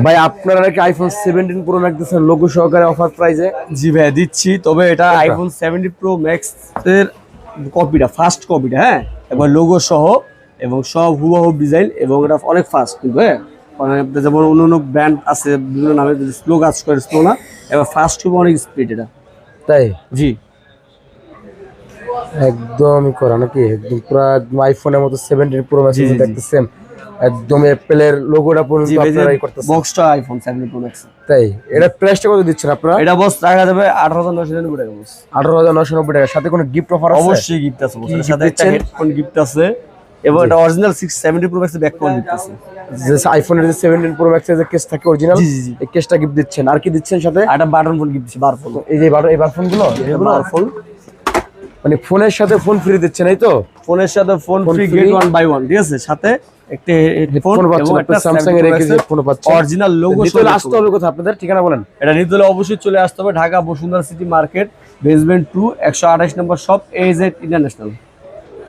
ভাই আপনারা নাকি আইফোন 17 প্রো ম্যাক্স দিচ্ছেন লোগো সহকারে অফার প্রাইসে? জি ভাই দিচ্ছি, তবে এটা আইফোন 17 প্রো ম্যাক্স এর কপিটা, ফার্স্ট কপিটা। হ্যাঁ, একবার লোগো সহ এবং সব হুবহু ডিজাইন, এবং এটা অনেক ফাস্ট কিন্তু। হ্যাঁ, যেমন অন্য ব্র্যান্ড আছে বিভিন্ন নামে, স্লো কাজ করে, স্লো না, এবার ফাস্ট হবে, অনেক স্পিড এটা। তাই? জি, একদমই করা নাকি, একদম পুরো আইফোনের মতো 17 প্রো ম্যাক্স দেখতেছেন, একদম অ্যাপলের লোগোটা পর্যন্ত আপনারাই করতেছেন। বক্সটা আইফোন 17 প্রো ম্যাক্স। তাই? এটা প্রাইসটা কত দিচ্ছেন আপনারা? এটা বস রাখা যাবে 18,990 টাকা বস। 18,990 টাকা। সাথে কোনো গিফট অফার আছে? অবশ্যই গিফট আছে বস, এর সাথে একটা হেডফোন গিফট আছে, এবং এটা original 670 pro max back cover gift আছে। যে আইফোনের যে 17 প্রো ম্যাক্সের যে কেস থাকে অরিজিনাল, জি জি জি, এই কেসটা গিফট দিচ্ছেন। আর কি দিচ্ছেন সাথে? একটা বাটন ফোন গিফট দিচ্ছি, বার ফোন। এই যে এই বারফোন গুলো, বার ফোন, মানে ফোনের সাথে ফোন ফ্রি দিচ্ছেন, এই তো? ফোনের সাথে ফোন ফ্রি, গেট 1 বাই 1, ঠিক আছে? সাথে একটা হেডফোন এবং একটা স্যামসাং এর যে ফোন পাচ্ছেন, অরিজিনাল লোগো। চলে আসতে হবে কোথায়? আপনাদের ঠিকানা বলেন। এটা নিতে হলে অবশ্যই চলে আসতে হবে Dhaka Bashundhara city market, basement 2, 128 নম্বর শপ, AZ ইন্টারন্যাশনাল।